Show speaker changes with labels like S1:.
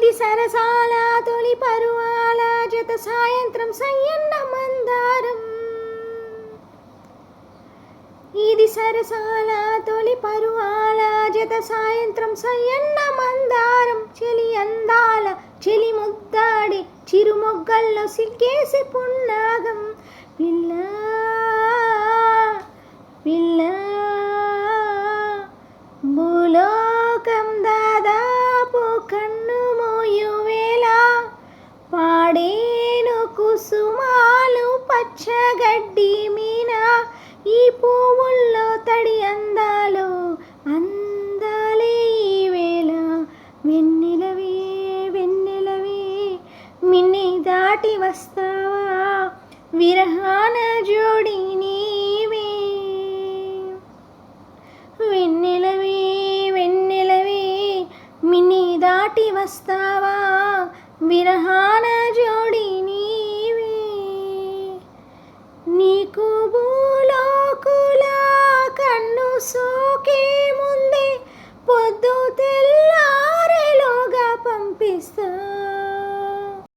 S1: ఇది సరసాల తొలి పరువాల జత సాయంత్రం సయ్యన్న మందారం. ఇది సరసాల తొలి పరువాల జత సాయంత్రం సయ్యన్న మందారం. చెలి అందాల చెలి ముద్దాడి చిరుమొగ్గల్లో సిగ్గేసి పున్నాగం. పిల్ల పిల్ల భూలోకం దాదాపు కన్ను మోయువేళ పాడేను కుసుమాలు పచ్చగడ్డి మీన. ఈ పువ్వుల్లో తడి అందాలు అందాలే ఈవేళ. వెన్నెలవే వెన్నెలవే మిన్ని దాటి వస్తావా విరహాన జోడి నీవే. వెన్నెలవే వెన్నెలవే మిన్ని దాటి వస్తావా విరహాన జోడి నీవే. నీకు భూలోకుల కన్ను సోకే ముందే పొద్దు తెల్లారేలోగా పంపిస్తా.